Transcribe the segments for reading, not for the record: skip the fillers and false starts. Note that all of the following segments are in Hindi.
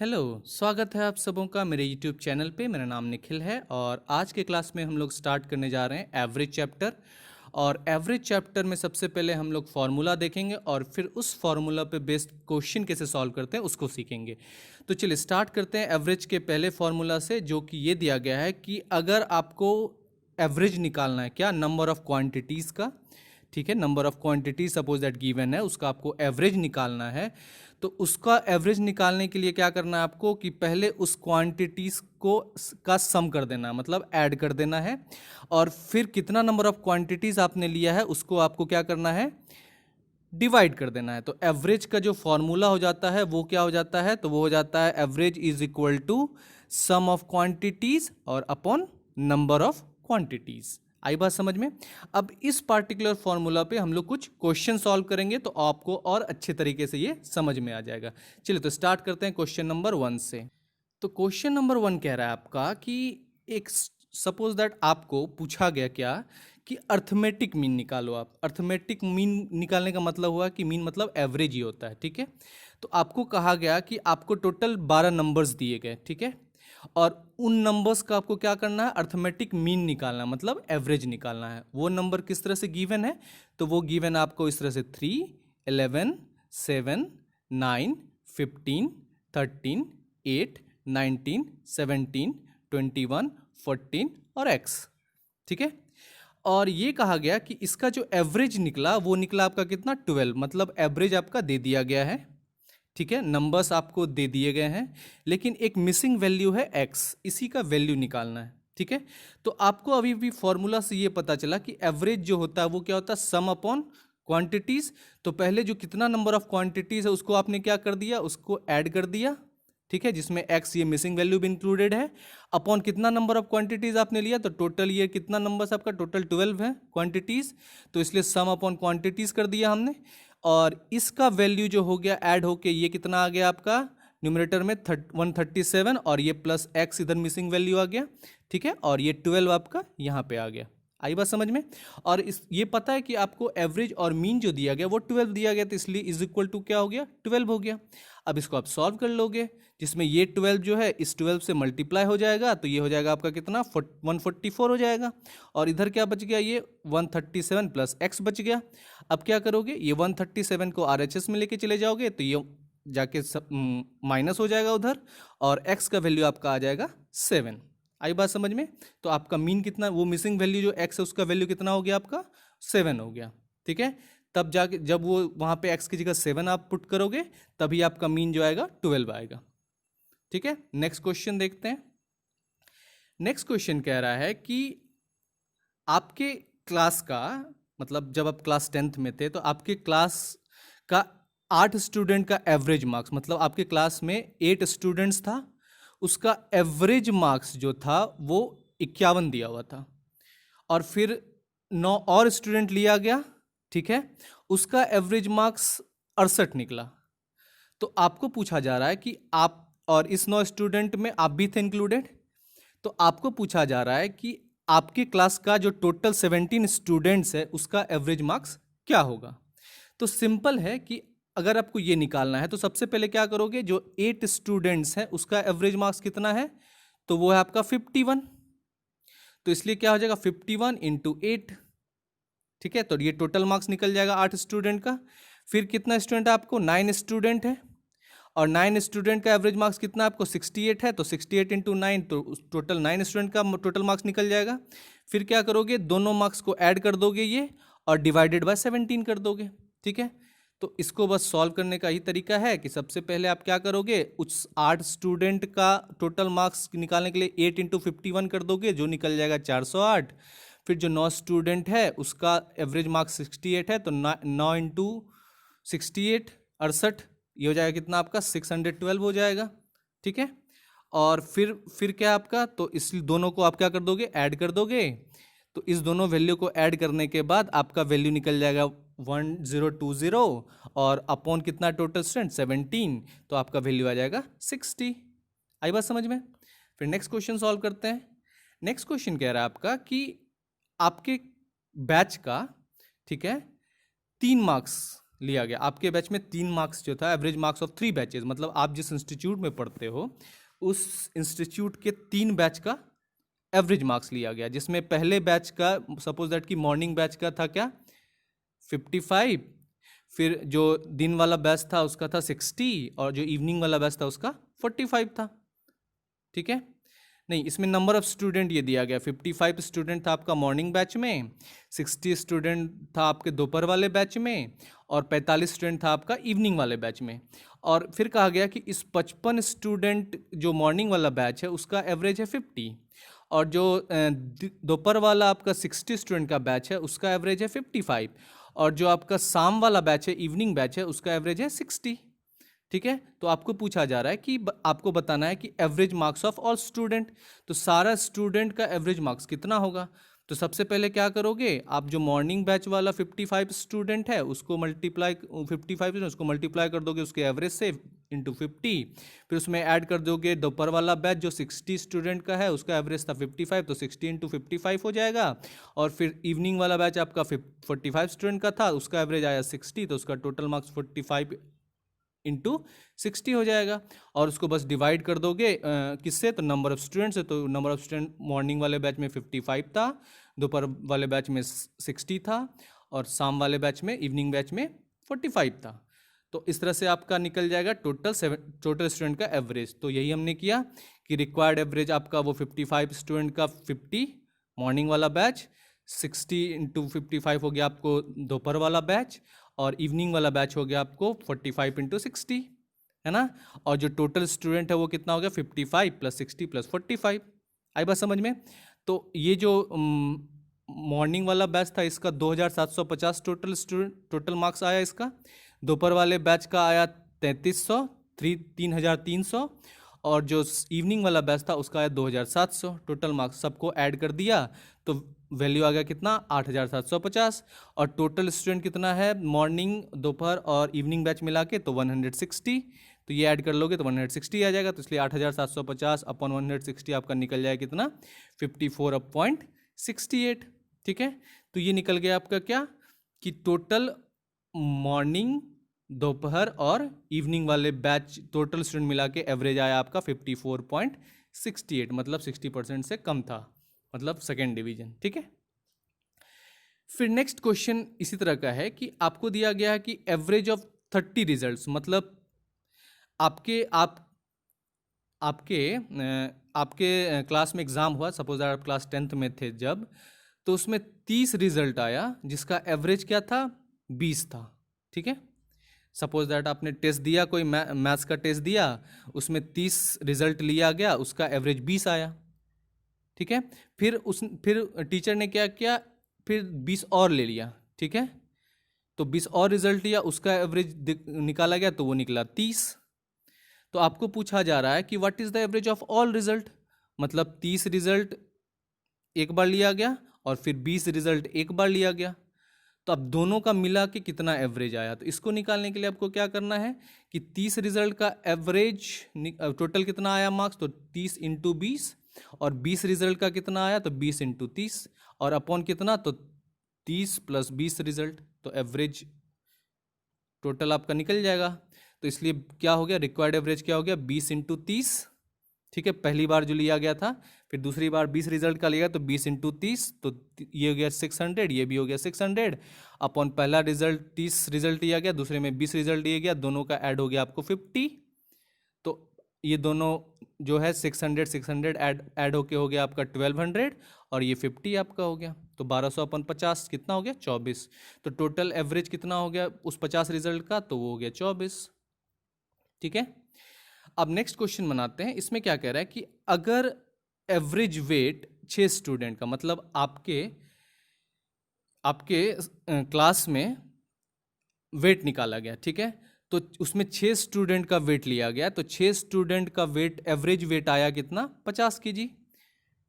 हेलो, स्वागत है आप सबों का मेरे यूट्यूब चैनल पे। मेरा नाम निखिल है और आज के क्लास में हम लोग स्टार्ट करने जा रहे हैं एवरेज चैप्टर। और एवरेज चैप्टर में सबसे पहले हम लोग फार्मूला देखेंगे और फिर उस फार्मूला पे बेस्ड क्वेश्चन कैसे सॉल्व करते हैं उसको सीखेंगे। तो चलिए स्टार्ट करते हैं एवरेज के पहले फार्मूला से, जो कि ये दिया गया है कि अगर आपको एवरेज निकालना है, क्या, नंबर ऑफ क्वांटिटीज़ का, ठीक है, number of quantity suppose that given है, उसका आपको एवरेज निकालना है। तो उसका एवरेज निकालने के लिए क्या करना है आपको कि पहले उस क्वांटिटीज़ को का सम कर देना, मतलब ऐड कर देना है। और फिर कितना नंबर ऑफ क्वांटिटीज़ आपने लिया है उसको आपको क्या करना है, डिवाइड कर देना है। तो एवरेज का जो फॉर्मूला हो जाता है वो क्या हो जाता है, तो वो हो जाता है average is equal to sum of quantities और अपॉन नंबर ऑफ क्वांटिटीज। आई बात समझ में। अब इस पार्टिकुलर फॉर्मूला पे हम लोग कुछ क्वेश्चन सॉल्व करेंगे तो आपको और अच्छे तरीके से ये समझ में आ जाएगा। चलिए तो स्टार्ट करते हैं क्वेश्चन नंबर 1 से। तो क्वेश्चन नंबर 1 कह रहा है आपका कि एक सपोज दैट आपको पूछा गया क्या कि अर्थमेटिक मीन निकालो। आप अर्थमेटिक मीन निकालने का मतलब हुआ कि मीन मतलब एवरेज ही होता है, ठीक है। तो आपको कहा गया कि आपको टोटल 12 नंबर्स दिए गए, ठीक है, और उन नंबर्स का आपको क्या करना है, अर्थमेटिक मीन निकालना, मतलब एवरेज निकालना है। वो नंबर किस तरह से गिवन है, तो वो गिवन आपको इस तरह से 3, 11, 7, 9, 15, 13, 8, 19, 17, 21, 14 और x, ठीक है। और ये कहा गया कि इसका जो एवरेज निकला वो निकला आपका कितना, 12, मतलब एवरेज आपका दे दिया गया है, ठीक है, नंबर्स आपको दे दिए गए हैं, लेकिन एक मिसिंग वैल्यू है x, इसी का वैल्यू निकालना है, ठीक है। तो आपको अभी भी फॉर्मूला से ये पता चला कि एवरेज जो होता है वो क्या होता है, सम अपॉन क्वांटिटीज। तो पहले जो कितना नंबर ऑफ क्वांटिटीज है उसको आपने क्या कर दिया, उसको ऐड कर दिया, ठीक है, जिसमें x ये मिसिंग वैल्यू भी इंक्लूडेड है, अपॉन कितना नंबर ऑफ क्वांटिटीज आपने लिया, तो टोटल ये कितना नंबर्स आपका, टोटल 12 है क्वांटिटीज, तो इसलिए सम अपॉन क्वांटिटीज कर दिया हमने। और इसका वैल्यू जो हो गया ऐड होके ये कितना आ गया आपका, न्यूमरेटर में 137, और ये प्लस x इधर मिसिंग वैल्यू आ गया, ठीक है, और ये 12 आपका यहाँ पे आ गया। आई बात समझ में। और इस ये पता है कि आपको एवरेज और मीन जो दिया गया वो 12 दिया गया, तो इसलिए इज इक्वल टू क्या हो गया, 12 हो गया। अब इसको आप सॉल्व कर लोगे, जिसमें ये 12 जो है इस 12 से मल्टीप्लाई हो जाएगा, तो ये हो जाएगा आपका कितना, 144 हो जाएगा। और इधर क्या बच गया, ये 137 प्लस x बच गया। अब क्या करोगे, ये 137 को RHS में लेके चले जाओगे तो ये जाके माइनस हो जाएगा उधर, और x का वैल्यू आपका आ जाएगा 7। आई बात समझ में। तो आपका मीन कितना, वो मिसिंग वैल्यू जो x है उसका वैल्यू कितना हो गया आपका, 7 हो गया, ठीक है। तब जाके जब वो वहाँ पे x की जगह 7 आप पुट करोगे तभी आपका मीन जो आएगा 12 आएगा, ठीक है। नेक्स्ट क्वेश्चन देखते हैं। नेक्स्ट क्वेश्चन कह रहा है कि आपके क्लास का, मतलब जब आप क्लास 10th में थे तो आपके क्लास का 8 स्टूडेंट का एवरेज मार्क्स, मतलब आपके क्लास में 8 स्टूडेंट्स था, उसका एवरेज मार्क्स जो था वो 51 दिया हुआ था। और फिर 9 और स्टूडेंट लिया गया, ठीक है, उसका एवरेज मार्क्स 68 निकला। तो आपको पूछा जा रहा है कि आप, और इस 9 स्टूडेंट में आप भी थे इंक्लूडेड, तो आपको पूछा जा रहा है कि आपके क्लास का जो टोटल 17 स्टूडेंट्स है उसका एवरेज मार्क्स क्या होगा। तो सिंपल है कि अगर आपको ये निकालना है तो सबसे पहले क्या करोगे, जो 8 स्टूडेंट्स हैं उसका एवरेज मार्क्स कितना है, तो वो है आपका 51। तो इसलिए क्या हो जाएगा, 51 इंटू 8, ठीक है, तो ये टोटल मार्क्स निकल जाएगा 8 स्टूडेंट का। फिर कितना स्टूडेंट है आपको, 9 स्टूडेंट है, और 9 स्टूडेंट का एवरेज मार्क्स कितना आपको 68 है, तो 68 इंटू 9, तो टोटल 9 स्टूडेंट का टोटल मार्क्स निकल जाएगा। फिर क्या करोगे, दोनों मार्क्स को ऐड कर दोगे ये, और डिवाइडेड बाय 17 कर दोगे, ठीक है। तो इसको बस सॉल्व करने का ही तरीका है कि सबसे पहले आप क्या करोगे, उस 8 स्टूडेंट का टोटल मार्क्स निकालने के लिए 8 इंटू 51 कर दोगे, जो निकल जाएगा 408। फिर जो 9 स्टूडेंट है उसका एवरेज मार्क्स 68 है, तो 9 इंटू 68, 68, ये हो जाएगा कितना आपका, 612 हो जाएगा, ठीक है। और फिर क्या आपका, तो इस दोनों को आप क्या कर दोगे, ऐड कर दोगे। तो इस दोनों वैल्यू को ऐड करने के बाद आपका वैल्यू निकल जाएगा 1020, और अपॉन कितना टोटल स्टूडेंट 17, तो आपका वैल्यू आ जाएगा 60। आई बात समझ में। फिर नेक्स्ट क्वेश्चन सॉल्व करते हैं। नेक्स्ट क्वेश्चन कह रहा है आपका कि आपके बैच का, ठीक है, 3 मार्क्स लिया गया। आपके बैच में 3 मार्क्स जो था, एवरेज मार्क्स ऑफ 3 बैचेज, मतलब आप जिस इंस्टीट्यूट में पढ़ते हो उस इंस्टीट्यूट के 3 बैच का एवरेज मार्क्स लिया गया, जिसमें पहले बैच का सपोज दैट कि मॉर्निंग बैच का था क्या 55, फिर जो दिन वाला बैच था उसका था 60 और जो इवनिंग वाला बैच था उसका 45 था। ठीक है, नहीं इसमें नंबर ऑफ स्टूडेंट ये दिया गया, 55 स्टूडेंट था आपका मॉर्निंग बैच में, 60 स्टूडेंट था आपके दोपहर वाले बैच में और 45 स्टूडेंट था आपका इवनिंग वाले बैच में। और फिर कहा गया कि इस 55 स्टूडेंट जो मॉर्निंग वाला बैच है उसका एवरेज है 50 और जो दोपहर वाला आपका 60 स्टूडेंट का बैच है उसका एवरेज है 55 और जो आपका शाम वाला बैच है इवनिंग बैच है उसका एवरेज है 60। ठीक है, तो आपको पूछा जा रहा है कि आपको बताना है कि average marks of all student, तो सारा स्टूडेंट का एवरेज मार्क्स कितना होगा। तो सबसे पहले क्या करोगे, आप जो मॉर्निंग बैच वाला 55 स्टूडेंट है उसको मल्टीप्लाई 55 उसको मल्टीप्लाई कर दोगे उसके एवरेज से इंटू 50, फिर उसमें ऐड कर दोगे दोपहर वाला बैच जो 60 स्टूडेंट का है उसका एवरेज था 55, तो 60 इंटू 55 हो जाएगा। और फिर इवनिंग वाला बैच आपका 45 स्टूडेंट का था उसका एवरेज आया 60, तो उसका टोटल मार्क्स 45 इंटू 60 हो जाएगा। और उसको बस डिवाइड कर दोगे किससे, तो नंबर ऑफ स्टूडेंट से। तो नंबर ऑफ स्टूडेंट मॉर्निंग वाले बैच में 55 था, दोपहर वाले बैच में 60 था और शाम वाले बैच में इवनिंग बैच में 45 था। तो इस तरह से आपका निकल जाएगा टोटल स्टूडेंट का एवरेज। तो यही हमने किया कि रिक्वायर्ड एवरेज आपका वो 55 स्टूडेंट का 50 मॉर्निंग वाला बैच, 60 इंटू 55 हो गया आपको दोपहर वाला बैच और इवनिंग वाला बैच हो गया आपको 45 इंटू 60, है ना। और जो टोटल स्टूडेंट है वो कितना हो गया 55 प्लस 60 प्लस 45। आई बात समझ में। तो ये जो मॉर्निंग वाला बैच था इसका 2750 टोटल मार्क्स आया इसका, दोपहर वाले बैच का आया 3300 3300 और जो इवनिंग वाला बैच था उसका आया 2700 टोटल मार्क्स। सबको ऐड कर दिया तो वैल्यू आ गया कितना 8750 और टोटल स्टूडेंट कितना है मॉर्निंग दोपहर और इवनिंग बैच मिला के तो 160। तो ये ऐड कर लोगे तो 160 आ जाएगा, तो इसलिए 8750 अपॉन 160 आपका निकल जाएगा कितना 54.68। ठीक है, तो ये निकल गया आपका क्या कि टोटल मॉर्निंग दोपहर और इवनिंग वाले बैच टोटल स्टूडेंट मिला के एवरेज आया आपका 54.68, मतलब 60% से कम था, मतलब सेकेंड डिवीजन। ठीक है, फिर नेक्स्ट क्वेश्चन इसी तरह का है कि आपको दिया गया है कि एवरेज ऑफ 30 रिजल्ट्स, मतलब आपके आपके क्लास में एग्जाम हुआ, सपोज आप क्लास 10th में थे जब, तो उसमें 30 रिजल्ट आया जिसका एवरेज क्या था 20 था। ठीक है, सपोज दैट आपने टेस्ट दिया, कोई मैथ्स का टेस्ट दिया, उसमें 30 रिजल्ट लिया गया, उसका एवरेज 20 आया। ठीक है, फिर टीचर ने क्या किया, फिर 20 और ले लिया। ठीक है, तो 20 और रिजल्ट लिया, उसका एवरेज निकाला गया तो वो निकला 30। तो आपको पूछा जा रहा है कि what is the average of all result, मतलब 30 रिजल्ट एक बार लिया गया और फिर 20 रिजल्ट एक बार लिया गया, तो अब दोनों का मिला के कितना एवरेज आया। तो इसको निकालने के लिए आपको क्या करना है कि 30 रिजल्ट का एवरेज टोटल कितना आया मार्क्स, तो 30 इंटू 20 और 20 रिजल्ट का कितना आया तो 20 इंटू 30 और अपॉन कितना तो 30 प्लस 20 रिजल्ट, तो एवरेज टोटल आपका निकल जाएगा। तो इसलिए क्या हो गया, रिक्वायर्ड एवरेज क्या हो गया 20 इंटू 30। ठीक है, पहली बार जो लिया गया था, फिर दूसरी बार 20 रिजल्ट का लिया तो 20 इंटू 30, तो ये हो गया 600, ये भी हो गया 600 अपॉन पहला रिजल्ट 30 रिजल्ट लिया गया, दूसरे में 20 रिजल्ट लिया गया, दोनों का ऐड हो गया आपको 50। तो ये दोनों जो है 600 600 ऐड होके हो गया आपका 1200 और ये 50 आपका हो गया, तो 1200 अपन 50 कितना हो गया 24। तो टोटल एवरेज कितना हो गया उस 50 रिजल्ट का, तो वो हो गया 24। ठीक है, अब नेक्स्ट क्वेश्चन बनाते हैं। इसमें क्या कह रहा है कि अगर एवरेज वेट 6 स्टूडेंट का, मतलब आपके क्लास में वेट निकाला गया, ठीक है, तो उसमें 6 स्टूडेंट का वेट लिया गया, तो 6 स्टूडेंट का वेट एवरेज वेट आया कितना 50 kg।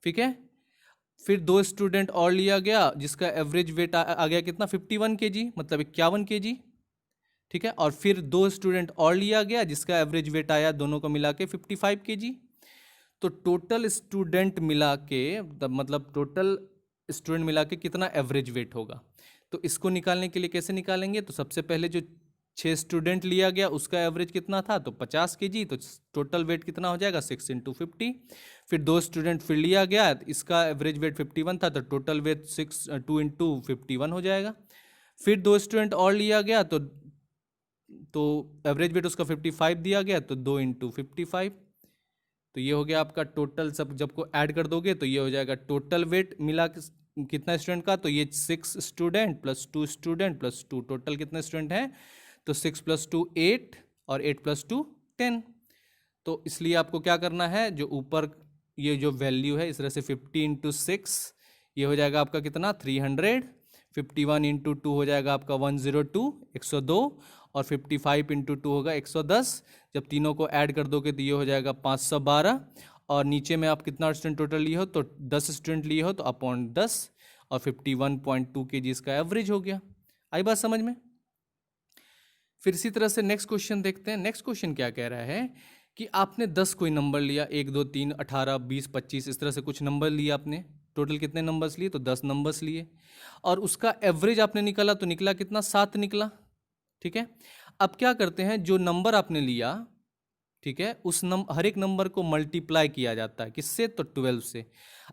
ठीक है, फिर 2 स्टूडेंट और लिया गया जिसका एवरेज वेट आ गया कितना 51 kg, मतलब 51 kg। ठीक है, और फिर 2 स्टूडेंट और लिया गया जिसका एवरेज वेट आया दोनों को मिला के 55 kg। तो टोटल स्टूडेंट मिला के मतलब टोटल स्टूडेंट मिला के कितना एवरेज वेट होगा। तो इसको निकालने के लिए कैसे निकालेंगे, तो सबसे पहले जो 6 स्टूडेंट लिया गया, उसका एवरेज कितना था, तो 50 kg, तो टोटल वेट कितना हो जाएगा 6 × 50। फिर 2 स्टूडेंट फिर लिया गया, इसका एवरेज वेट 51 था, तो टोटल वेट 2 × 51 हो जाएगा। फिर 2 स्टूडेंट और लिया गया, तो एवरेज वेट उसका 55 दिया गया, तो 2 × 55, तो ये हो गया आपका टोटल। सब जब को ऐड कर दोगे तो ये हो जाएगा टोटल वेट मिला कितना स्टूडेंट का, तो ये 6 student plus 2 student plus 2, total कितने स्टूडेंट हैं, तो 6 + 2 8 और 8 + 2 10। तो इसलिए आपको क्या करना है, जो ऊपर ये जो वैल्यू है इस तरह से 50 × 6 ये हो जाएगा आपका कितना 300, 51 × 2 हो जाएगा आपका 102 102, और 55 × 2 होगा 110। जब तीनों को ऐड कर दोगे तो ये हो जाएगा 512, और नीचे में आप कितना स्टूडेंट टोटल लिए हो, तो 10 स्टूडेंट लिए हो, तो अपॉन 10, और 51.2 kg इसका एवरेज हो गया। आई बात समझ में। फिर इसी तरह से नेक्स्ट क्वेश्चन देखते हैं। नेक्स्ट क्वेश्चन क्या कह रहा है कि आपने 10 कोई नंबर लिया, 1 2 3 18 20 25 इस तरह से कुछ नंबर लिए आपने, टोटल कितने नंबर्स लिए, तो 10 नंबर्स लिए, और उसका एवरेज आपने निकाला, तो निकला कितना 7 निकला। ठीक है, अब क्या करते हैं, जो नंबर आपने लिया, ठीक है, उस हर एक नंबर को मल्टीप्लाई किया जाता है, किससे, तो 12 से।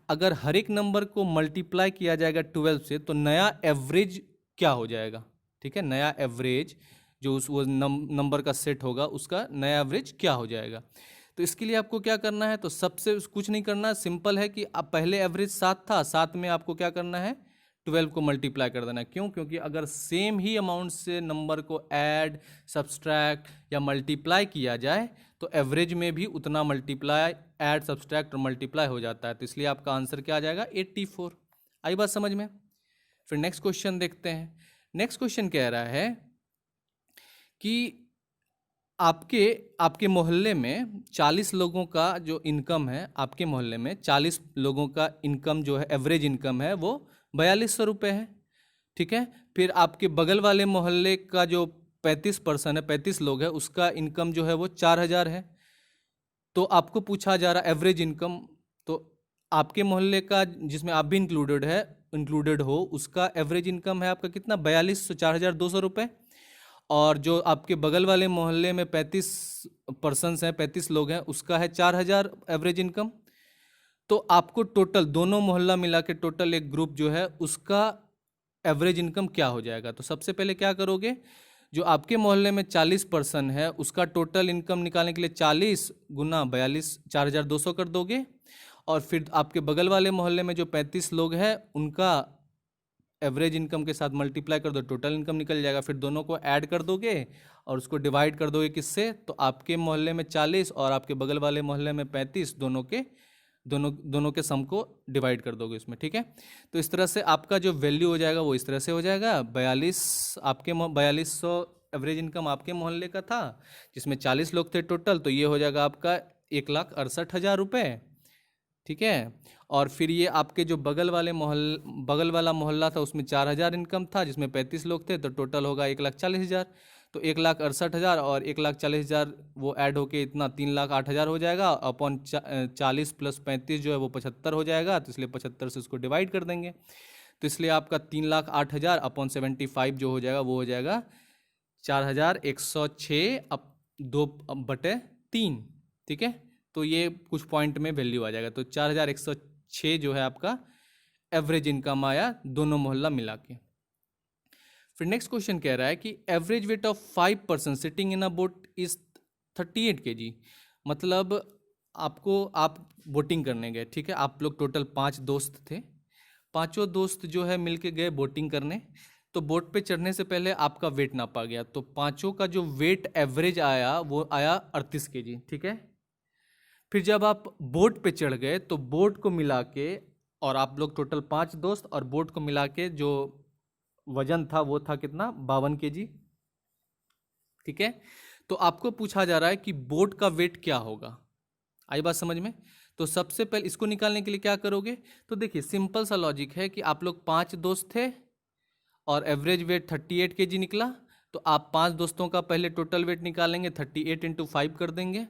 अगर हर एक नंबर को मल्टीप्लाई किया जाएगा 12 से, तो नया एवरेज क्या हो जाएगा। ठीक है, नया एवरेज जो वो नंबर का सेट होगा उसका नया एवरेज क्या हो जाएगा। तो इसके लिए आपको क्या करना है, तो सबसे कुछ नहीं करना, सिंपल है कि अब पहले एवरेज 7 था, 7 में आपको क्या करना है, 12 को मल्टीप्लाई कर देना। क्यों, क्योंकि अगर सेम ही अमाउंट से नंबर को ऐड सब्सट्रैक्ट या मल्टीप्लाई किया जाए तो एवरेज में भी उतना मल्टीप्लाई ऐड सब्सट्रैक्ट और मल्टीप्लाई हो जाता है। तो इसलिए आपका आंसर क्या आ जाएगा 84। आई बात समझ में। फिर नेक्स्ट क्वेश्चन देखते हैं। नेक्स्ट क्वेश्चन कह रहा है कि आपके आपके मोहल्ले में 40 लोगों का जो इनकम है, आपके मोहल्ले में 40 लोगों का इनकम जो है एवरेज इनकम है वो 4200 रुपये है। ठीक है, फिर आपके बगल वाले मोहल्ले का जो 35 पर्सन है, 35 लोग है, उसका इनकम जो है वो 4000 है। तो आपको पूछा जा रहा एवरेज इनकम, तो आपके मोहल्ले का जिसमें आप भी इंक्लूडेड हो उसका एवरेज इनकम है आपका कितना 4200 4200 रुपये। और जो आपके बगल वाले मोहल्ले में 35 पर्सनस हैं, 35 लोग हैं, उसका है 4000 एवरेज इनकम। तो आपको टोटल दोनों मोहल्ला मिला के टोटल एक ग्रुप जो है उसका एवरेज इनकम क्या हो जाएगा। तो सबसे पहले क्या करोगे, जो आपके मोहल्ले में 40 पर्सन है उसका टोटल इनकम निकालने के लिए 40 × 42 4200 कर दोगे, और फिर आपके बगल वाले मोहल्ले में जो 35 लोग हैं उनका एवरेज इनकम के साथ मल्टीप्लाई कर दो, टोटल इनकम निकल जाएगा। फिर दोनों को ऐड कर दोगे और उसको डिवाइड कर दोगे किससे, तो आपके मोहल्ले में 40 और आपके बगल वाले मोहल्ले में 35, दोनों के सम को डिवाइड कर दोगे इसमें। ठीक है, तो इस तरह से आपका जो वैल्यू हो जाएगा वो इस तरह से हो जाएगा 4200 एवरेज इनकम आपके मोहल्ले का था, जिसमें 40 लोग थे टोटल, तो ये हो जाएगा आपका 1,68,000 रुपये। ठीक है, और फिर ये आपके जो बगल वाला मोहल्ला था उसमें 4000 इनकम था, जिसमें 35 लोग थे, तो टोटल होगा 1,40,000। तो 1,68,000 और 1,40,000 वो ऐड होके इतना 3,08,000 हो जाएगा, अपॉन 40 + 35 जो है वो 75 हो जाएगा, तो इसलिए 75 से उसको डिवाइड कर देंगे। तो इसलिए आपका 3,08,000 अपॉन 75 जो हो जाएगा वो हो जाएगा 4106 2/3। ठीक है, तो ये कुछ पॉइंट में वैल्यू आ जाएगा। तो 4106 जो है आपका एवरेज इनकम आया दोनों मोहल्ला मिला के। फिर नेक्स्ट क्वेश्चन कह रहा है कि average weight of 5 person sitting in a boat is 38 kg। मतलब आप बोटिंग करने गए, ठीक है, आप लोग टोटल 5 दोस्त थे, पांचों दोस्त जो है मिलके गए बोटिंग करने। तो बोट पे चढ़ने से पहले आपका वेट नापा गया, तो पांचों का जो वेट एवरेज आया वो आया 38 kg। ठीक है, फिर जब आप बोट पे चढ़ गए तो बोट को मिला के, और आप लोग टोटल 5 दोस्त और बोट को मिला के जो वजन था वो था कितना 52 kg। ठीक है, तो आपको पूछा जा रहा है कि बोट का वेट क्या होगा। आई बात समझ में। तो सबसे पहले इसको निकालने के लिए क्या करोगे, तो देखिए सिंपल सा लॉजिक है कि आप लोग 5 दोस्त थे और एवरेज वेट 38 kg निकला, तो आप 5 दोस्तों का पहले टोटल वेट निकालेंगे, 38 × 5 कर देंगे।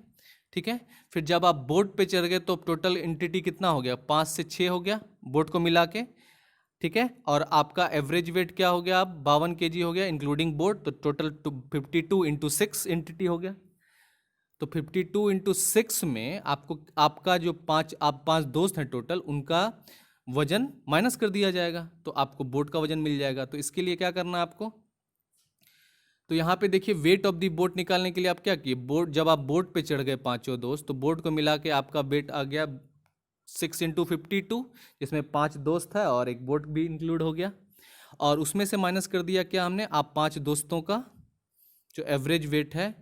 ठीक है, फिर जब आप बोट पे चढ़ गए तो टोटल एंटिटी कितना हो गया, 5 से 6 हो गया बोट को मिला के। ठीक है। और आपका एवरेज वेट क्या हो गया, अब 52 केजी हो गया इंक्लूडिंग बोर्ड, तो टोटल 52 इंटू 6 एंटिटी हो गया। तो 52 इंटू 6 में आपको आपका जो आप पांच दोस्त हैं टोटल, उनका वजन माइनस कर दिया जाएगा, तो आपको बोट का वजन मिल जाएगा। तो इसके लिए क्या करना है आपको, तो यहाँ पे देखिए वेट ऑफ दी बोट निकालने के लिए आप क्या किए, बोट जब आप बोट पे चढ़ गए पांचों दोस्त, तो बोट को मिला के आपका वेट आ गया 6 इंटू 52, जिसमें 5 दोस्त है और एक बोट भी इंक्लूड हो गया। और उसमें से माइनस कर दिया क्या हमने, आप 5 दोस्तों का जो एवरेज वेट है,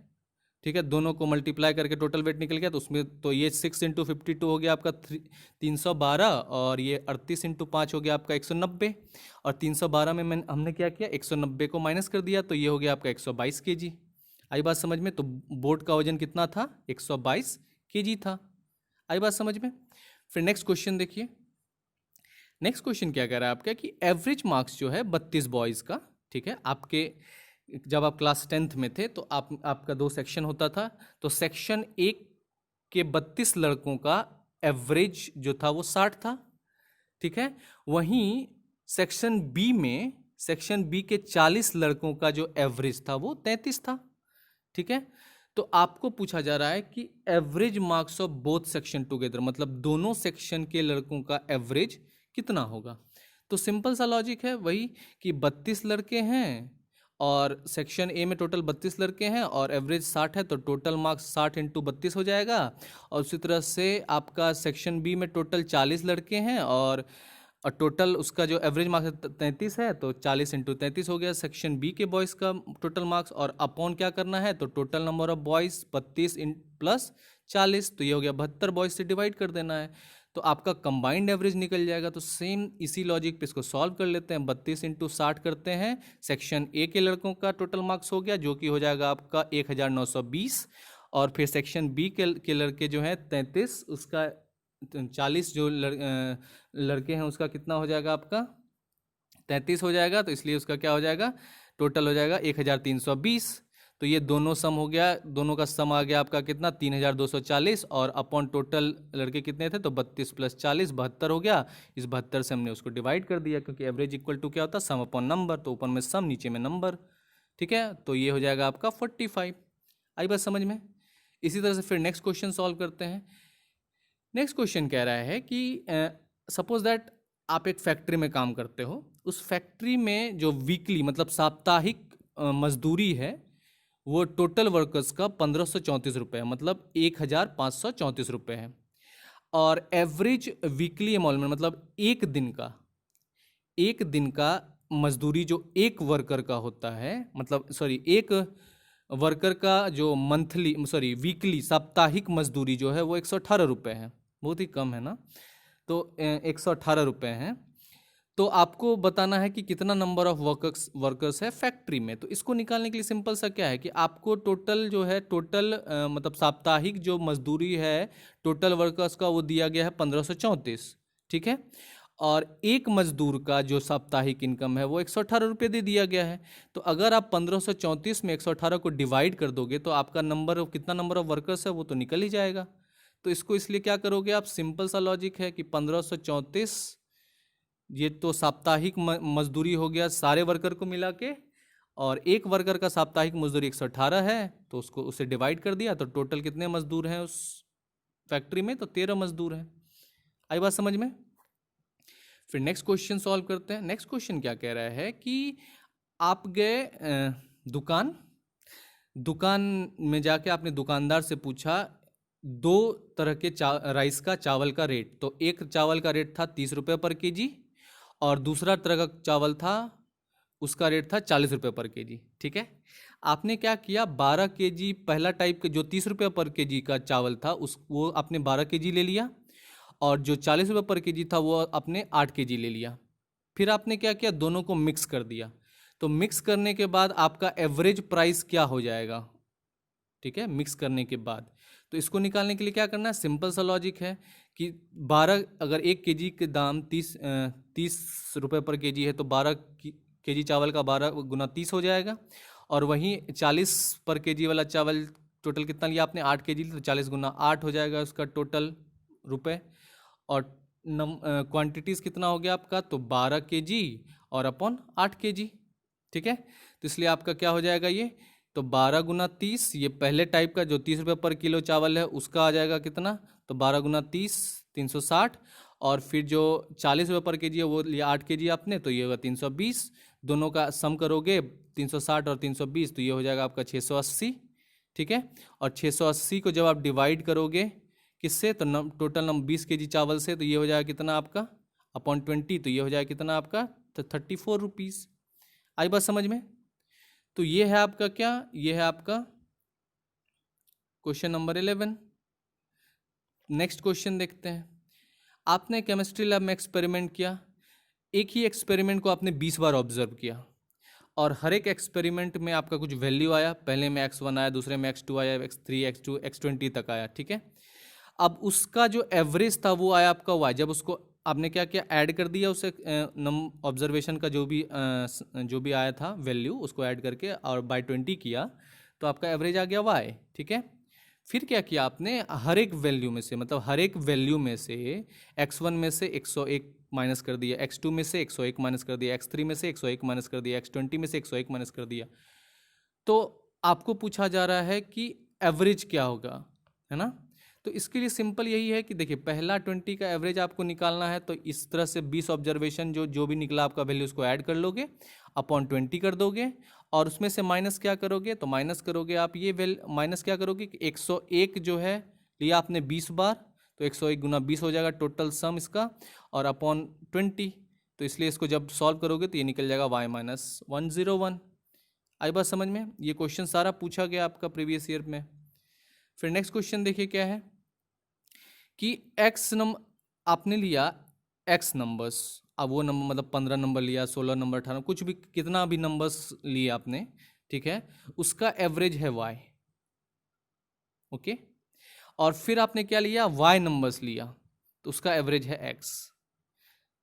ठीक है, दोनों को मल्टीप्लाई करके टोटल वेट निकल गया। तो उसमें तो ये 6 इंटू 52 हो गया आपका 312, और ये 38 इंटू 5 हो गया आपका 190। और 312 में हमने क्या किया, 190 को माइनस कर दिया, तो ये हो गया आपका 122 केजी। आई बात समझ में। तो बोट का वजन कितना था, 122 केजी था। आई बात समझ में। फिर नेक्स्ट क्वेश्चन देखिए। नेक्स्ट क्वेश्चन क्या कह रहा है आपका कि एवरेज मार्क्स जो है 32 बॉयज़ का, ठीक है, आपके जब आप क्लास 10th में थे तो आपका 2 सेक्शन होता था। तो सेक्शन 1 के 32 लड़कों का एवरेज जो था वो 60 था, ठीक है। वहीं सेक्शन बी के 40 लड़कों का जो एवरेज था वो 33 था, ठीक है। तो आपको पूछा जा रहा है कि average marks of both section together, मतलब दोनों सेक्शन के लड़कों का एवरेज कितना होगा। तो सिंपल सा लॉजिक है वही कि 32 लड़के हैं और सेक्शन ए में टोटल 32 लड़के हैं और एवरेज 60 है, तो टोटल मार्क्स 60 इंटू 32 हो जाएगा। और उसी तरह से आपका सेक्शन बी में टोटल 40 लड़के हैं और टोटल उसका जो एवरेज मार्क्स 33 है, तो 40 इंटू 33 हो गया सेक्शन बी के बॉयज़ का टोटल मार्क्स। और अपॉन क्या करना है, तो total number of boys 32 in plus 40, तो ये हो गया 72 बॉयज़ से डिवाइड कर देना है, तो आपका कंबाइंड एवरेज निकल जाएगा। तो सेम इसी लॉजिक पे इसको सॉल्व कर लेते हैं। 32 इंटू 60 करते हैं, सेक्शन ए के लड़कों का टोटल मार्क्स हो गया जो कि हो जाएगा आपका 1920। और फिर सेक्शन बी के लड़के जो हैं 33, उसका 40 जो लड़के हैं उसका कितना हो जाएगा आपका 33 हो जाएगा, तो इसलिए उसका क्या हो जाएगा, टोटल हो जाएगा 1320। तो ये दोनों सम हो गया, दोनों का सम आ गया आपका कितना 3240, और अपॉन टोटल लड़के कितने थे, तो 32 प्लस 40 72 हो गया। इस 72 से हमने उसको डिवाइड कर दिया, क्योंकि एवरेज इक्वल टू क्या होता है, सम अपॉन नंबर, तो ऊपर में सम नीचे में नंबर, ठीक है। तो ये हो जाएगा आपका 45। आई बात समझ में। इसी तरह से फिर नेक्स्ट क्वेश्चन सॉल्व करते हैं। नेक्स्ट क्वेश्चन कह रहा है कि सपोज दैट आप एक फैक्ट्री में काम करते हो, उस फैक्ट्री में जो वीकली मतलब साप्ताहिक मजदूरी है वो टोटल वर्कर्स का 1534 रुपये है, मतलब 1534 रुपये है। और एवरेज वीकली एमॉलमेंट मतलब एक दिन का मजदूरी जो एक वर्कर का होता है, मतलब सॉरी एक वर्कर का जो वीकली साप्ताहिक मजदूरी जो है वो 118 रुपये है, बहुत ही कम है ना। तो 118 रुपये हैं। तो आपको बताना है कि कितना नंबर ऑफ वर्कर्स है फैक्ट्री में। तो इसको निकालने के लिए सिंपल सा क्या है कि आपको टोटल जो है मतलब साप्ताहिक जो मजदूरी है टोटल वर्कर्स का वो दिया गया है 1534, ठीक है। और एक मजदूर का जो साप्ताहिक इनकम है वो 118 रुपये दे दिया गया है। तो अगर आप 1534 में 118 को डिवाइड कर दोगे तो आपका कितना नंबर ऑफ वर्कर्स है वो तो निकल ही जाएगा। तो इसको इसलिए क्या करोगे आप, सिंपल सा लॉजिक है कि 1534 ये तो साप्ताहिक मजदूरी हो गया सारे वर्कर को मिला के, और एक वर्कर का साप्ताहिक मजदूरी 118 है, तो उसे डिवाइड कर दिया, तो टोटल कितने मजदूर हैं उस फैक्ट्री में, तो 13 मजदूर हैं। आई बात समझ में। फिर नेक्स्ट क्वेश्चन सॉल्व करते हैं। नेक्स्ट क्वेश्चन क्या कह रहा है कि आप गए दुकान में जाके आपने दुकानदार से पूछा 2 तरह के राइस का चावल का रेट। तो एक चावल का रेट था 30 रुपये पर केजी और दूसरा तरह का चावल था उसका रेट था 40 रुपये पर केजी, ठीक है। आपने क्या किया, 12 केजी पहला टाइप के जो 30 रुपये पर केजी का चावल था वो आपने 12 केजी ले लिया, और जो 40 रुपये पर केजी था वो आपने 8 केजी ले लिया। फिर आपने क्या किया, दोनों को मिक्स कर दिया। तो मिक्स करने के बाद आपका एवरेज प्राइस क्या हो जाएगा, ठीक है, मिक्स करने के बाद। तो इसको निकालने के लिए क्या करना है, सिंपल सा लॉजिक है कि 12 अगर 1 केजी के दाम 30 रुपये पर केजी है, तो 12 केजी चावल का 12 गुना 30 हो जाएगा। और वहीं 40 पर केजी वाला चावल टोटल कितना लिया आपने, 8 केजी, तो 40 गुना 8 हो जाएगा उसका टोटल रुपये। और क्वांटिटीज़ कितना हो गया आपका, तो 12 kg और अपॉन 8 kg, ठीक है। तो इसलिए आपका क्या हो जाएगा ये, तो 12 गुना 30, ये पहले टाइप का जो 30 रुपये पर किलो चावल है उसका आ जाएगा कितना, तो 12 गुना 30 360, और फिर जो 40 रुपये पर केजी है वो लिया 8 kg आपने, तो ये होगा 320, दोनों का सम करोगे 360 और 320 तो ये हो जाएगा आपका 680, ठीक है। और 680 को जब आप डिवाइड करोगे किससे, तो टोटल नंबर 20 kg चावल से, तो ये हो जाएगा कितना आपका अपॉन 20, तो ये हो जाएगा कितना आपका, तो 34 रुपीज़। आई बात समझ में। तो ये है आपका क्या, ये है आपका क्वेश्चन नंबर 11। नेक्स्ट क्वेश्चन देखते हैं। आपने केमिस्ट्री लैब में एक्सपेरिमेंट किया, एक ही एक्सपेरिमेंट को आपने 20 बार ऑब्जर्व किया और हर एक एक्सपेरिमेंट में आपका कुछ वैल्यू आया, पहले में x1 आया, दूसरे में x2 आया, x3 x2 x20 तक आया, ठीक है। अब उसका जो एवरेज था वो आया आपका y, जब उसको आपने क्या किया, ऐड कर दिया उसे ऑब्जर्वेशन का जो भी आया था वैल्यू उसको ऐड करके और बाय 20 किया तो आपका एवरेज आ गया y, ठीक है। फिर क्या किया आपने, हर एक वैल्यू में से, मतलब हर एक वैल्यू में से x1 में से 101 माइनस कर दिया, x2 में से 101 माइनस कर दिया, x3 में से 101 माइनस कर दिया, x20 में से 101 माइनस कर दिया। तो आपको पूछा जा रहा है कि एवरेज क्या होगा, है ना। तो इसके लिए सिंपल यही है कि देखिए पहला 20 का एवरेज आपको निकालना है, तो इस तरह से 20 ऑब्जर्वेशन जो भी निकला आपका वैल्यू उसको ऐड कर लोगे, अपॉन 20 कर दोगे, और उसमें से माइनस क्या करोगे, तो माइनस करोगे आप ये माइनस क्या करोगे कि 101 जो है लिया आपने 20 बार, तो 101 गुना 20 हो जाएगा टोटल सम इसका, और अपॉन 20, तो इसलिए इसको जब सॉल्व करोगे तो ये निकल जाएगा y माइनस 101। आई बात समझ में। ये क्वेश्चन सारा पूछा गया आपका प्रीवियस ईयर में। फिर नेक्स्ट क्वेश्चन देखिए क्या है कि आपने लिया x नंबर्स, अब वो नंबर मतलब 15 नंबर लिया, 16 नंबर, 18, कुछ भी कितना भी नंबर्स लिए आपने, ठीक है, उसका एवरेज है y, ओके। और फिर आपने क्या लिया, y नंबर्स लिया तो उसका एवरेज है x।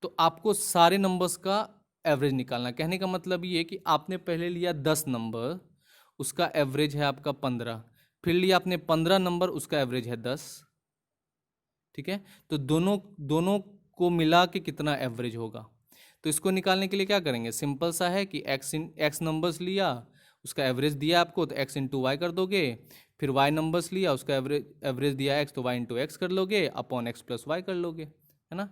तो आपको सारे नंबर्स का एवरेज निकालना, कहने का मतलब ये है कि आपने पहले लिया 10 नंबर, उसका एवरेज है आपका 15, फिर लिया आपने 15 नंबर, उसका एवरेज है 10, ठीक है। तो दोनों दोनों को मिला के कितना एवरेज होगा, तो इसको निकालने के लिए क्या करेंगे, सिंपल सा है कि x नंबर्स लिया, उसका एवरेज दिया आपको तो x इंटू वाई कर दोगे, फिर y नंबर्स लिया, उसका एवरेज दिया x तो y इंटू एक्स कर लोगे, अपॉन x प्लस वाई कर लोगे, है ना।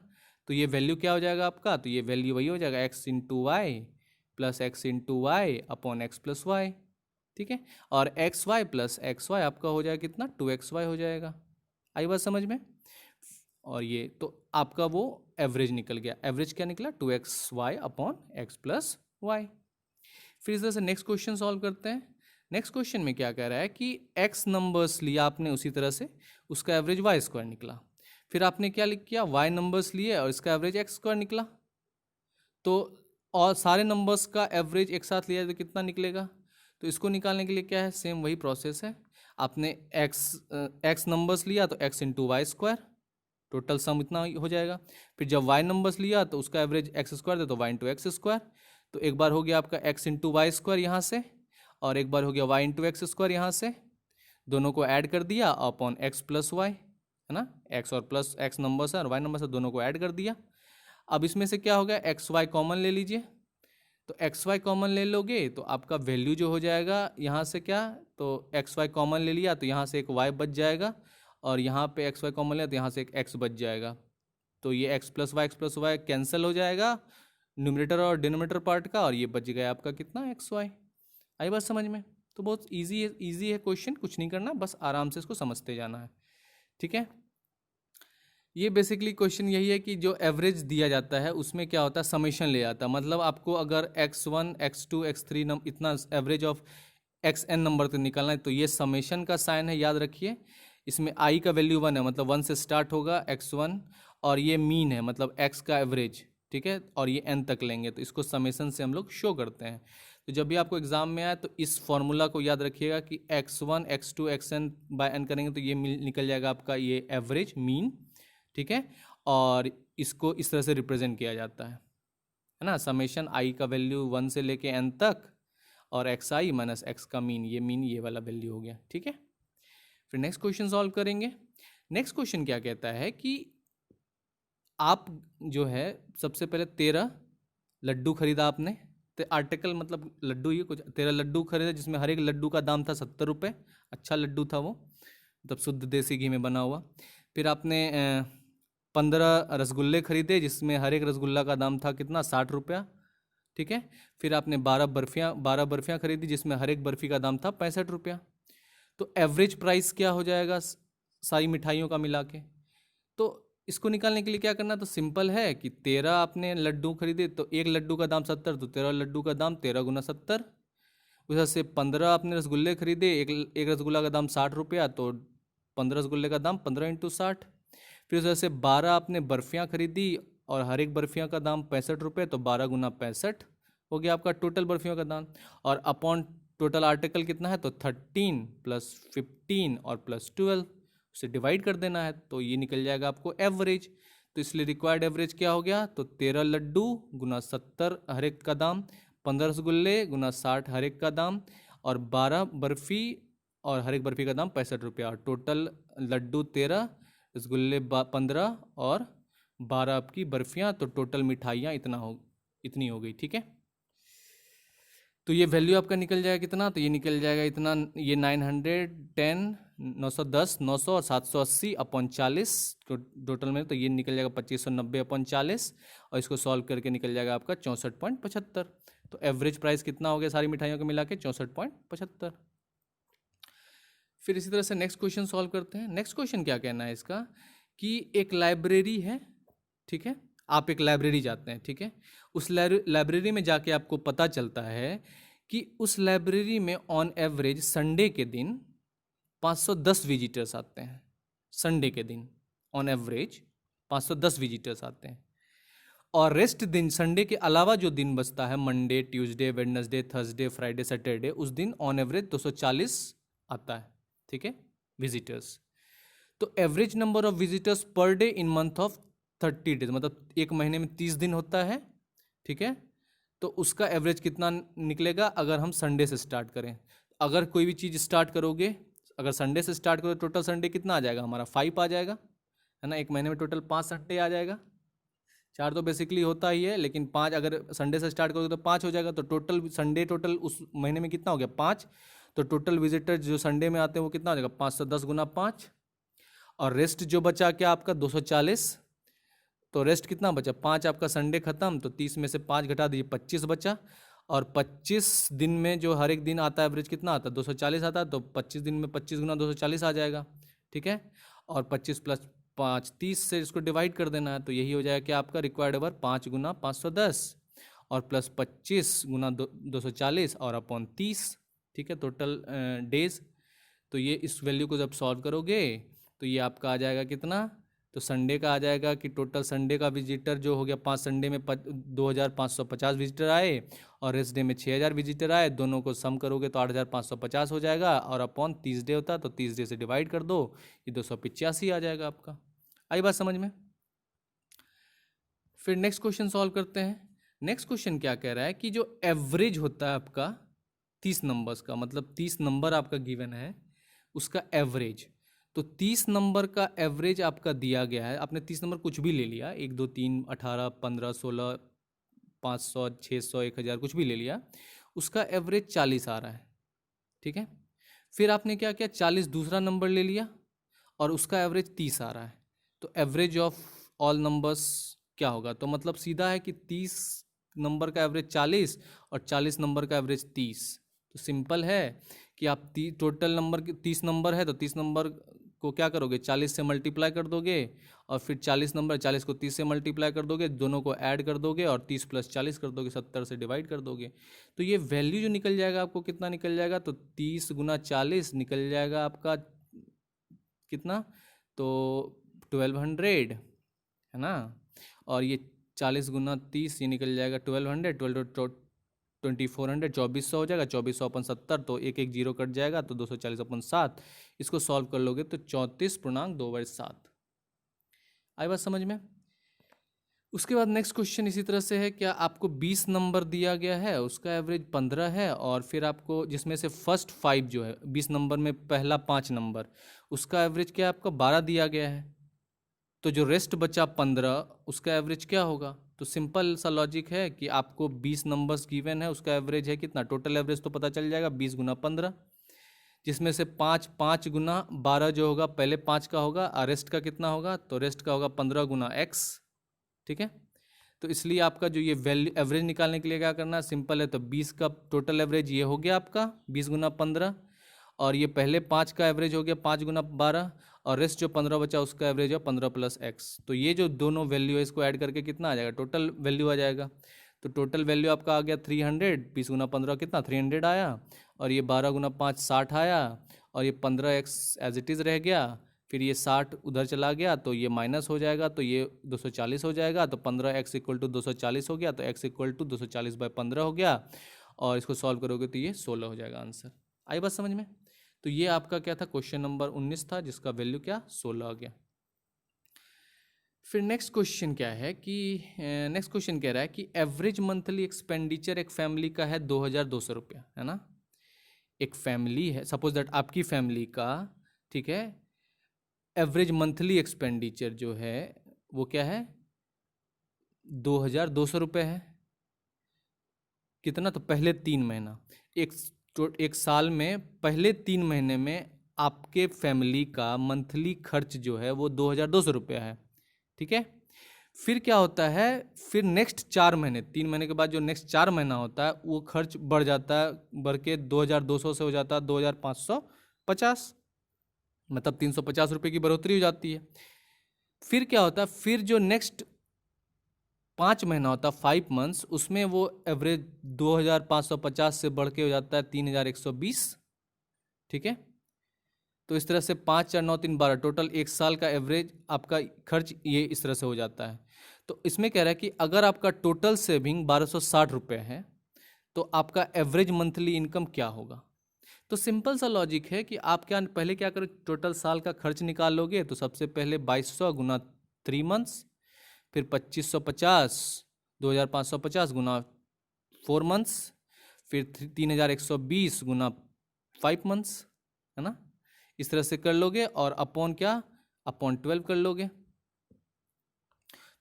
तो ये वैल्यू क्या हो जाएगा आपका, तो ये वैल्यू वही हो जाएगा x into Y plus X into Y upon X plus Y, ठीक है। और X Y plus X Y आपका हो जाएगा कितना, 2xy हो जाएगा। आई बात समझ में। और ये तो आपका वो एवरेज निकल गया, एवरेज क्या निकला, 2xy upon X plus Y. फिर इस तरह से नेक्स्ट क्वेश्चन सॉल्व करते हैं। नेक्स्ट क्वेश्चन में क्या कह रहा है कि x नंबर्स लिया आपने, उसी तरह से उसका एवरेज वाई स्क्वायर निकला, फिर आपने क्या लिख किया, y नंबर्स लिए और इसका एवरेज एक्स स्क्वायर निकला, तो और सारे नंबर्स का एवरेज एक साथ लिया तो कितना निकलेगा, तो इसको निकालने के लिए क्या है, सेम वही प्रोसेस है, आपने x नंबर्स लिया तो x into Y square, total sum इतना हो जाएगा, फिर जब y नंबर्स लिया तो उसका एवरेज एक्स स्क्वायर दे तो y इंटू एक्स स्क्वायर, तो एक बार हो गया आपका x इंटू वाई स्क्वायर यहाँ से, और एक बार हो गया y इंटू एक्स स्क्वायर यहाँ से, दोनों को ऐड कर दिया अपॉन x प्लस वाई, है ना, x और प्लस x नंबर्स है और y नंबर्स है, दोनों को ऐड कर दिया। अब इसमें से क्या हो गया, एक्स वाई कॉमन ले लीजिए, तो एक्स वाई कॉमन ले लोगे तो आपका वैल्यू जो हो जाएगा यहाँ से क्या, तो एक्स वाई कॉमन ले लिया तो यहाँ से एक y बच जाएगा, और यहाँ पे एक्स वाई कॉमन लिया तो यहाँ से एक x बच जाएगा, तो ये एक्स प्लस वाई कैंसिल हो जाएगा न्यूमरेटर और डिनोमिनेटर पार्ट का, और ये बच गया आपका कितना, एक्स वाई। आई बात समझ में। तो बहुत ईजी है क्वेश्चन, कुछ नहीं करना, बस आराम से इसको समझते जाना है, ठीक है। ये बेसिकली क्वेश्चन यही है कि जो एवरेज दिया जाता है उसमें क्या होता है, समेशन ले आता है, मतलब आपको अगर x1 x2 x3 इतना एवरेज ऑफ xn नंबर तक निकालना है तो ये समेशन का साइन है, याद रखिए। इसमें i का वैल्यू 1 है, मतलब 1 से स्टार्ट होगा x1, और ये मीन है मतलब x का एवरेज, ठीक है, और ये n तक लेंगे तो इसको समेशन से हम लोग शो करते हैं। तो जब भी आपको एग्जाम में आए तो इस फॉर्मूला को याद रखिएगा कि x1 x2 xn bye n करेंगे तो ये निकल जाएगा आपका ये एवरेज मीन, ठीक है। और इसको इस तरह से रिप्रेजेंट किया जाता है ना, समेशन आई का वैल्यू 1 से लेके n तक, और एक्स आई माइनस एक्स का मीन, ये वाला वैल्यू हो गया, ठीक है। फिर नेक्स्ट क्वेश्चन सॉल्व करेंगे। नेक्स्ट क्वेश्चन क्या कहता है कि आप जो है सबसे पहले 13 लड्डू खरीदा आपने, तो आर्टिकल मतलब लड्डू ही कुछ 13 लड्डू खरीदे जिसमें हर एक लड्डू का दाम था 70 रुपये। अच्छा लड्डू था वो, मतलब शुद्ध देसी घी में बना हुआ। फिर आपने 15 रसगुल्ले खरीदे जिसमें हर एक रसगुल्ला का दाम था कितना, 60 रुपया। ठीक है। फिर आपने 12 बर्फियाँ खरीदी जिसमें हर एक बर्फ़ी का दाम था 65 रुपया। तो एवरेज प्राइस क्या हो जाएगा सारी मिठाइयों का मिला के? तो इसको निकालने के लिए क्या करना, तो सिंपल है कि 13 आपने लड्डू खरीदे तो एक लड्डू का दाम 70, तो 13 लड्डू का दाम 13 गुना 70। उस से 15 आपने रसगुल्ले खरीदे, एक रसगुल्ला का दाम 60 रुपया, तो 15 रसगुल्ले का दाम 15 × 60। फिर उस से 12 आपने बर्फ़ियाँ खरीदी और हर एक बर्फ़ियाँ का दाम 65 रुपये, तो 12 गुना 65 हो गया आपका टोटल बर्फ़ियों का दाम। और अपॉन टोटल आर्टिकल कितना है, तो 13 + 15 और +12 उसे डिवाइड कर देना है, तो ये निकल जाएगा आपको एवरेज। तो इसलिए रिक्वायर्ड एवरेज क्या हो गया, तो 13 लड्डू गुना 70 हर एक का दाम, 15 रसगुल्ले गुना 60 हर एक का दाम, और 12 बर्फ़ी और हर एक बर्फ़ी का दाम 65 रुपया। और टोटल लड्डू 13, रसगुल्ले 15 और 12 आपकी बर्फ़ियाँ, तो टोटल मिठाइयाँ इतनी हो गई। ठीक है। तो ये वैल्यू आपका निकल जाएगा कितना, तो ये निकल जाएगा इतना, ये 910, 910, 900 और 780 अपॉन 40 टोटल में, तो ये निकल जाएगा 2590 अपॉन 40, और इसको सॉल्व करके निकल जाएगा आपका 64.75। तो एवरेज प्राइस कितना हो गया सारी मिठाइयों को मिला के, 64.75। फिर इसी तरह से नेक्स्ट क्वेश्चन सॉल्व करते हैं। नेक्स्ट क्वेश्चन क्या कहना है इसका, कि एक लाइब्रेरी है, ठीक है, आप एक लाइब्रेरी जाते हैं, ठीक है, उस लाइब्रेरी में जाके आपको पता चलता है कि उस लाइब्रेरी में ऑन एवरेज संडे के दिन 510 विजिटर्स आते हैं। संडे के दिन ऑन एवरेज 510 विजिटर्स आते हैं, और रेस्ट दिन संडे के अलावा जो दिन बचता है, Monday, Tuesday, Wednesday, Thursday, Friday, Saturday, उस दिन ऑन एवरेज 240 आता है। ठीक है, विजिटर्स। तो average number of visitors per day in month of 30 days, मतलब एक महीने में 30 दिन होता है। ठीक है, तो उसका एवरेज कितना निकलेगा अगर हम संडे से स्टार्ट करें। अगर कोई भी चीज़ स्टार्ट करोगे, अगर संडे से स्टार्ट करोगे, टोटल संडे कितना आ जाएगा हमारा, 5 आ जाएगा, है ना। एक महीने में टोटल 5 संडे आ जाएगा। 4 तो बेसिकली होता ही है, लेकिन 5 अगर संडे से स्टार्ट करोगे तो 5 हो जाएगा। तो टोटल संडे टोटल उस महीने में कितना हो गया, 5। तो टोटल विजिटर जो संडे में आते हैं वो कितना हो जाएगा, 510 गुना 5। और रेस्ट जो बचा क्या आपका, 240। तो रेस्ट कितना बचा, 5 आपका संडे खत्म, तो 30 में से 5 घटा दीजिए, 25 बचा। और 25 दिन में जो हर एक दिन आता है एवरेज कितना आता है, 240 आता है। तो 25 दिन में 25 गुना 240 आ जाएगा। ठीक है, और 25 + 5 30 से इसको डिवाइड कर देना है, तो यही हो जाएगा कि आपका रिक्वायर्ड आवर 5 गुना 510 और प्लस 25 गुना 240 और अपॉन 30। ठीक है, टोटल डेज। तो ये इस वैल्यू को जब सॉल्व करोगे तो ये आपका आ जाएगा कितना, तो संडे का आ जाएगा कि टोटल संडे का विजिटर जो हो गया, 5 संडे में 2550 विजिटर आए, और रेस्ट डे में 6000 विजिटर आए। दोनों को सम करोगे तो 8550 हो जाएगा, और अपॉन 30 डे होता है, तो 30 डे से डिवाइड कर दो, ये 285 आ जाएगा आपका। आई बात समझ में? फिर नेक्स्ट क्वेश्चन सॉल्व करते हैं। नेक्स्ट क्वेश्चन क्या कह रहा है कि जो एवरेज होता है आपका 30 नंबर्स का, मतलब 30 नंबर आपका गिवन है, उसका एवरेज। तो 30 नंबर का एवरेज आपका दिया गया है। आपने 30 नंबर कुछ भी ले लिया, 1 2 3 18 15 16 500 600 1000 कुछ भी ले लिया, उसका एवरेज 40 आ रहा है। ठीक है, फिर आपने क्या किया, 40 दूसरा नंबर ले लिया और उसका एवरेज 30 आ रहा है। तो एवरेज ऑफ ऑल नंबर्स क्या होगा, तो मतलब सीधा है कि 30 नंबर का एवरेज 40 और 40 नंबर का एवरेज 30। तो सिंपल है कि आप टोटल नंबर 30 नंबर है, तो 30 नंबर को क्या करोगे, 40 से मल्टीप्लाई कर दोगे, और फिर 40 नंबर 40 को 30 से मल्टीप्लाई कर दोगे, दोनों को ऐड कर दोगे और 30 + 40 कर दोगे, 70 से डिवाइड कर दोगे। तो ये वैल्यू जो निकल जाएगा आपको कितना निकल जाएगा, तो 30 गुना 40 निकल जाएगा आपका कितना, तो 1200, है ना। और ये 40 गुना 30 ये निकल जाएगा 1200, 2400, 2400 हो जाएगा। 2400 अपन 70, तो एक 0 कट जाएगा, तो 240 अपन 7। इसको सॉल्व कर लोगे तो 34.2/7। आई बात समझ में? उसके बाद नेक्स्ट क्वेश्चन इसी तरह से है, क्या आपको 20 नंबर दिया गया है, उसका एवरेज 15 है, और फिर आपको जिसमें से फर्स्ट 5 जो है 20 नंबर में पहला 5 नंबर, उसका एवरेज क्या है आपका 12 दिया गया है। तो जो रेस्ट बचा 15 उसका एवरेज क्या होगा? तो सिंपल सा लॉजिक है कि आपको 20 नंबर्स गिवन है, उसका एवरेज है कितना, टोटल एवरेज तो पता चल जाएगा 20 गुना 15, जिसमें से 5 गुना 12 जो होगा पहले 5 का होगा और रेस्ट का कितना होगा, तो रेस्ट का होगा 15 गुना x। ठीक है, तो इसलिए आपका जो ये वैल्यू एवरेज निकालने के लिए क्या करना है, सिंपल है। तो 20 का टोटल एवरेज ये हो गया आपका 20 गुना 15, और ये पहले 5 का एवरेज हो गया 5 गुना 12, और रेस्ट जो 15 बचा उसका एवरेज है 15 प्लस एक्स। तो ये जो दोनों वैल्यू है इसको ऐड करके कितना आ जाएगा, टोटल वैल्यू आ जाएगा। तो टोटल वैल्यू आपका आ गया 300, 20 गुना 15 कितना 300 आया, और ये 12 गुना 5 60 आया, और ये 15x एज इट इज़ रह गया, फिर ये 60 उधर चला गया तो ये माइनस हो जाएगा, तो ये 240 हो जाएगा। तो 15x इक्वल टू 240 हो गया, तो x इक्वल टू 240/15 हो गया, और इसको सॉल्व करोगे तो ये 16 हो जाएगा आंसर। आई बात समझ में? तो ये आपका क्या था, क्वेश्चन नंबर 19 था, जिसका वैल्यू क्या 16 आ गया। फिर नेक्स्ट क्वेश्चन क्या है कि नेक्स्ट क्वेश्चन कह रहा है कि एवरेज मंथली एक्सपेंडिचर एक फैमिली का है 2200 रुपया, है ना। एक फैमिली है, सपोज दैट आपकी फैमिली का, ठीक है, एवरेज मंथली एक्सपेंडिचर जो है वो क्या है 2200 रुपये है। कितना, तो पहले 3 महीना, एक साल में पहले 3 महीने में आपके फैमिली का मंथली खर्च जो है वो 2200 रुपया है। ठीक है, फिर क्या होता है, फिर नेक्स्ट 4 महीने, 3 महीने के बाद जो नेक्स्ट 4 महीना होता है वो खर्च बढ़ जाता है, बढ़ के 2200 से हो जाता है 2550, मतलब 350 रुपये की बढ़ोतरी हो जाती है। फिर क्या होता है, फिर जो नेक्स्ट 5 महीना होता है 5 मंथ्स, उसमें वो एवरेज 2550 से बढ़ के हो जाता है 3120। ठीक है, तो इस तरह से 5 4 9 3 12 टोटल एक साल का एवरेज आपका खर्च ये इस तरह से हो जाता है। तो इसमें कह रहा है कि अगर आपका टोटल सेविंग 1260 रुपये है तो आपका एवरेज मंथली इनकम क्या होगा। तो सिंपल सा लॉजिक है कि आप क्या पहले क्या करो, टोटल साल का खर्च निकाल लोगे, तो सबसे पहले 2200 गुना 3 मंथ्स, फिर 2550 2550 गुना 4 मंथ्स, फिर 3120 गुना 5 मंथ्स, है ना। इस तरह से कर लोगे और अपॉन क्या, अपॉन 12 कर लोगे,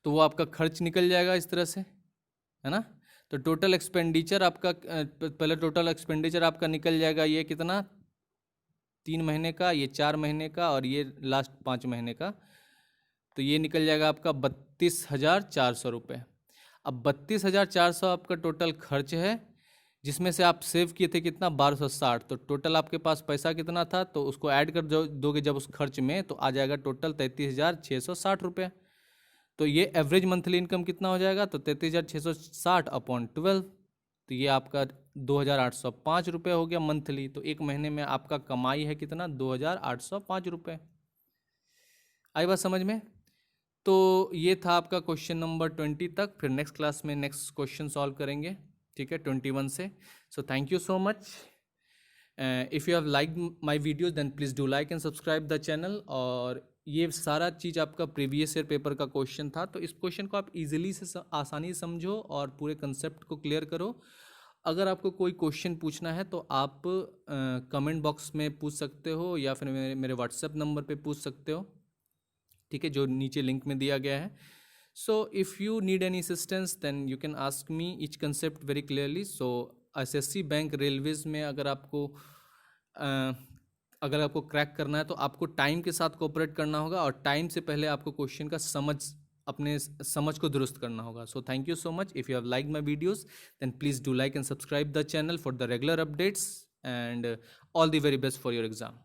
तो वो आपका खर्च निकल जाएगा इस तरह से, है ना। तो टोटल एक्सपेंडिचर आपका पहले टोटल एक्सपेंडिचर आपका निकल जाएगा ये कितना, 3 महीने का, ये 4 महीने का, और ये लास्ट 5 महीने का, तो ये निकल जाएगा आपका 32,400 रुपये। अब 32,400 आपका टोटल खर्च है, जिसमें से आप सेव किए थे कितना 1260, तो टोटल आपके पास पैसा कितना था, तो उसको ऐड कर दोगे जब उस खर्च में, तो आ जाएगा टोटल 33,660 रुपये। तो ये एवरेज मंथली इनकम कितना हो जाएगा, तो 33,660 अपॉन 12, तो ये आपका 2,805 रुपये हो गया मंथली। तो एक महीने में आपका कमाई है कितना, 2,805 रुपये। आई बात समझ में? तो ये था आपका क्वेश्चन नंबर 20 तक। फिर नेक्स्ट क्लास में नेक्स्ट क्वेश्चन सॉल्व करेंगे, ठीक है, 21 से। So thank you so much. If you have like my videos then please do like and subscribe the channel. और ये सारा चीज़ आपका प्रीवियस ईयर पेपर का क्वेश्चन था, तो इस क्वेश्चन को आप इजीली से आसानी से समझो और पूरे कंसेप्ट को क्लियर करो। अगर आपको कोई क्वेश्चन पूछना है तो आप कमेंट बॉक्स में पूछ सकते हो, या फिर मेरे व्हाट्सएप नंबर पे पूछ सकते हो, ठीक है, जो नीचे लिंक में दिया गया है। So if you need any assistance then you can ask me each concept very clearly. So SSC bank Railways में अगर आपको क्रैक करना है तो आपको टाइम के साथ कोऑपरेट करना होगा, और टाइम से पहले आपको क्वेश्चन का अपने समझ को दुरुस्त करना होगा। So thank you so much. If you have like my videos then please do like and subscribe the channel for the regular updates, and all the very best for your exam.